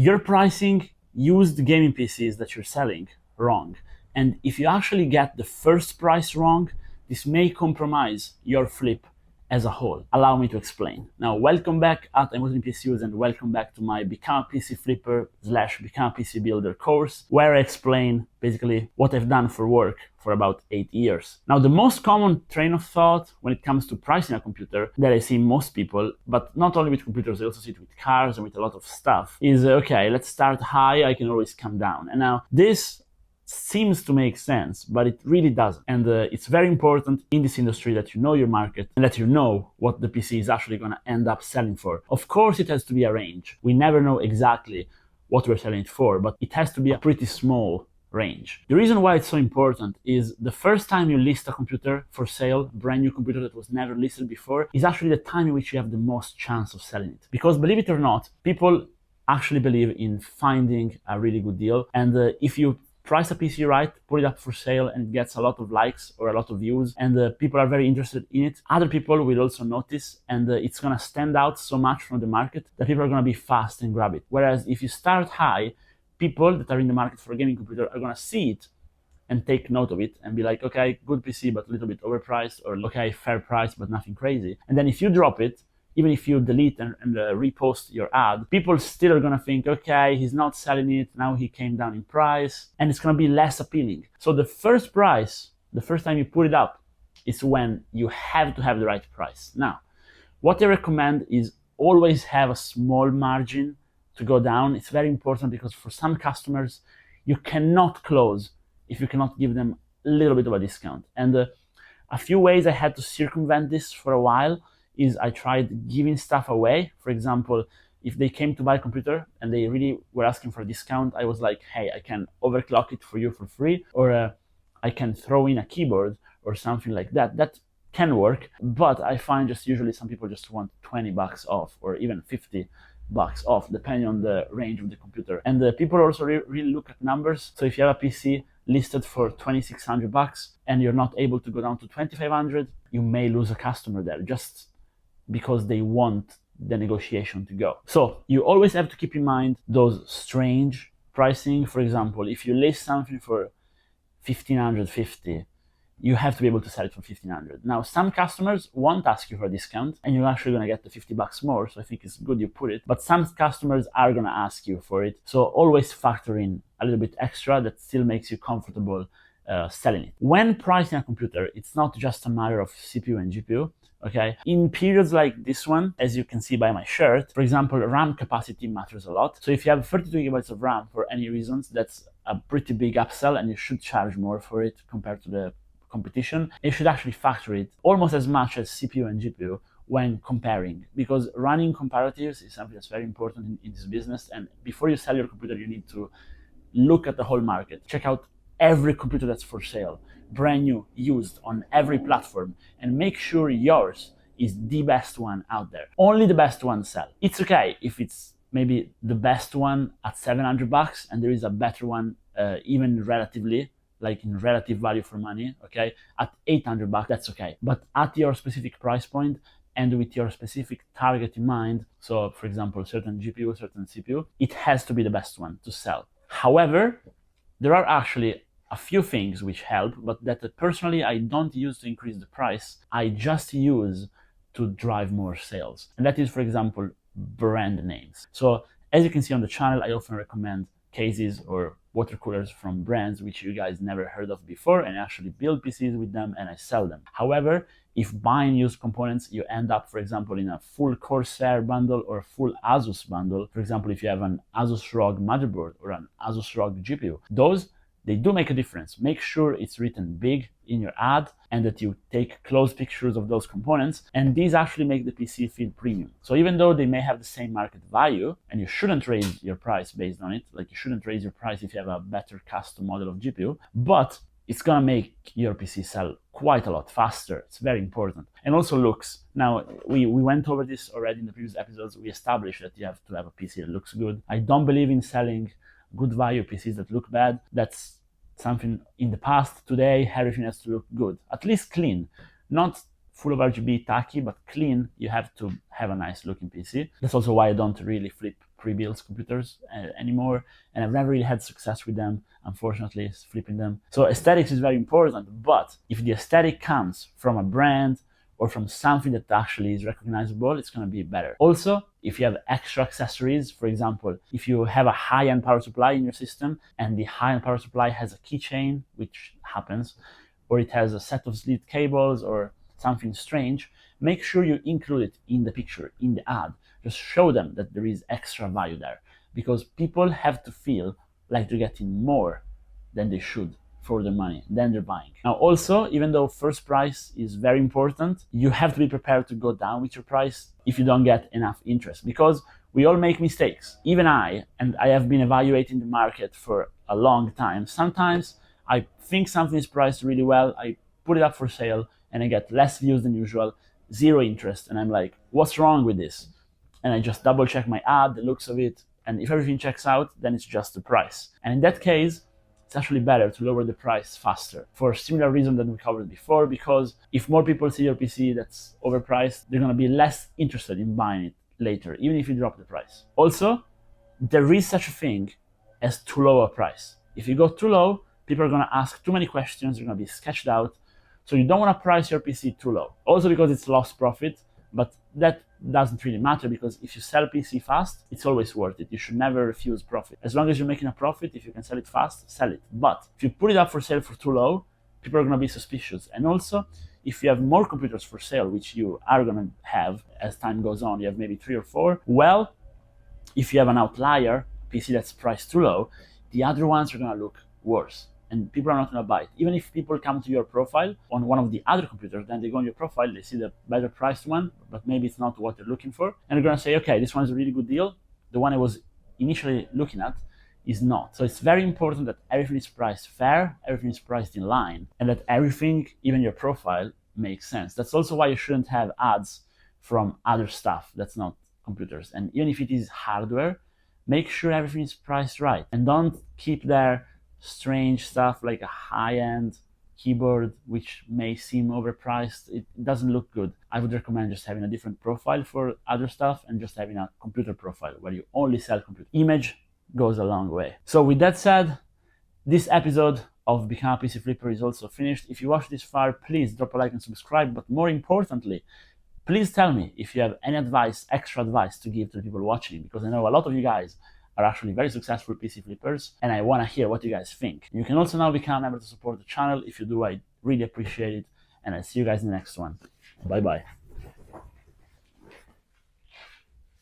you're pricing used gaming PCs that you're selling wrong. And if you actually get the first price wrong, this may compromise your flip as a whole. Allow me to explain. Now, welcome back at ImWateringPSUs and welcome back to my Become a PC Flipper / Become a PC Builder course, where I explain basically what I've done for work for about 8 years. Now, the most common train of thought when it comes to pricing a computer that I see most people, but not only with computers, I also see it with cars and with a lot of stuff, is okay, let's start high, I can always come down. And now this seems to make sense, but it really doesn't. And it's very important in this industry that you know your market and that you know what the PC is actually going to end up selling for. Of course, it has to be a range. We never know exactly what we're selling it for, but it has to be a pretty small range. The reason why it's so important is the first time you list a computer for sale, brand new computer that was never listed before, is actually the time in which you have the most chance of selling it. Because believe it or not, people actually believe in finding a really good deal. And if you price a PC right, put it up for sale, and it gets a lot of likes or a lot of views, and people are very interested in it, other people will also notice, and it's going to stand out so much from the market that people are going to be fast and grab it. Whereas if you start high, people that are in the market for a gaming computer are going to see it and take note of it and be like, okay, good PC, but a little bit overpriced, or okay, fair price, but nothing crazy. And then if you drop it, even if you delete and repost your ad, people still are going to think, okay, he's not selling it, now he came down in price, and it's going to be less appealing. So the first price, the first time you put it up, is when you have to have the right price. Now, what I recommend is always have a small margin to go down. It's very important because for some customers, you cannot close if you cannot give them a little bit of a discount. And a few ways I had to circumvent this for a while is I tried giving stuff away. For example, if they came to buy a computer and they really were asking for a discount, I was like, hey, I can overclock it for you for free, or I can throw in a keyboard or something like that. That can work, but I find just usually some people just want $20 off or even $50 off, depending on the range of the computer. And people also really look at numbers. So if you have a PC listed for $2,600 and you're not able to go down to $2,500, you may lose a customer there just because they want the negotiation to go. So you always have to keep in mind those strange pricing. For example, if you list something for $1,550, you have to be able to sell it for $1,500. Now, some customers won't ask you for a discount, and you're actually going to get the $50 more. So I think it's good you put it. But some customers are going to ask you for it. So always factor in a little bit extra that still makes you comfortable selling it. When pricing a computer, it's not just a matter of CPU and GPU. Okay, in periods like this one, as you can see by my shirt, for example, RAM capacity matters a lot. So if you have 32 gigabytes of RAM for any reasons, that's a pretty big upsell, and you should charge more for it compared to the competition. You should actually factor it almost as much as CPU and GPU when comparing, because running comparatives is something that's very important in this business. And before you sell your computer, you need to look at the whole market, check out every computer that's for sale, brand new, used on every platform, and make sure yours is the best one out there. Only the best ones sell. It's okay if it's maybe the best one at $700 and there is a better one, even relatively, like in relative value for money, okay, at $800, that's okay. But at your specific price point and with your specific target in mind, so for example, certain GPU, certain CPU, it has to be the best one to sell. However, there are actually a few things which help, but that personally I don't use to increase the price. I just use to drive more sales. And that is, for example, brand names. So as you can see on the channel, I often recommend cases or water coolers from brands which you guys never heard of before, and I actually build PCs with them and I sell them. However, if buying used components, you end up, for example, in a full Corsair bundle or full Asus bundle. For example, if you have an Asus ROG motherboard or an Asus ROG GPU, those they do make a difference. Make sure it's written big in your ad and that you take close pictures of those components, and these actually make the PC feel premium. So even though they may have the same market value, and you shouldn't raise your price based on it, like you shouldn't raise your price if you have a better custom model of GPU, but it's gonna make your PC sell quite a lot faster. It's very important. And also looks. Now, we went over this already in the previous episodes. We established that you have to have a PC that looks good. I don't believe in selling good value PCs that look bad. That's something in the past. Today, everything has to look good, at least clean, not full of RGB tacky, but clean. You have to have a nice looking PC. That's also why I don't really flip pre-built computers anymore, and I've never really had success with them, unfortunately, flipping them. So aesthetics is very important, but if the aesthetic comes from a brand or from something that actually is recognizable, it's going to be better. Also, if you have extra accessories, for example, if you have a high-end power supply in your system and the high-end power supply has a keychain, which happens, or it has a set of slit cables or something strange, make sure you include it in the picture, in the ad. Just show them that there is extra value there, because people have to feel like they're getting more than they should for their money, then they're buying. Now also, even though first price is very important, you have to be prepared to go down with your price if you don't get enough interest, because we all make mistakes. Even I have been evaluating the market for a long time. Sometimes I think something is priced really well, I put it up for sale, and I get less views than usual, zero interest, and I'm like, what's wrong with this? And I just double check my ad, the looks of it, and if everything checks out, then it's just the price. And in that case, it's actually better to lower the price faster for a similar reason that we covered before, because if more people see your PC that's overpriced, they're going to be less interested in buying it later, even if you drop the price. Also, there is such a thing as too low a price. If you go too low, people are going to ask too many questions, they're going to be sketched out. So you don't want to price your PC too low. Also because it's lost profit, but that doesn't really matter, because if you sell PC fast, it's always worth it. You should never refuse profit. As long as you're making a profit, if you can sell it fast, sell it. But if you put it up for sale for too low, people are going to be suspicious. And also, if you have more computers for sale, which you are going to have as time goes on, you have maybe 3 or 4, well, if you have an outlier, PC that's priced too low, the other ones are going to look worse. And people are not going to buy it. Even if people come to your profile on one of the other computers, then they go on your profile, they see the better priced one, but maybe it's not what they're looking for. And they're going to say, okay, this one is a really good deal. The one I was initially looking at is not. So it's very important that everything is priced fair, everything is priced in line, and that everything, even your profile, makes sense. That's also why you shouldn't have ads from other stuff that's not computers. And even if it is hardware, make sure everything is priced right. And don't keep there strange stuff like a high-end keyboard which may seem overpriced. It doesn't look good. I would recommend just having a different profile for other stuff and just having a computer profile where you only sell computer. Image goes a long way. So with that said, this episode of Become a PC Flipper is also finished. If you watched this far, please drop a like and subscribe, but more importantly, please tell me if you have any advice, extra advice to give to the people watching, because I know a lot of you guys are actually very successful PC flippers, and I want to hear what you guys think. You can also now become a member to support the channel. If you do, I really appreciate it, and I'll see you guys in the next one. Bye bye.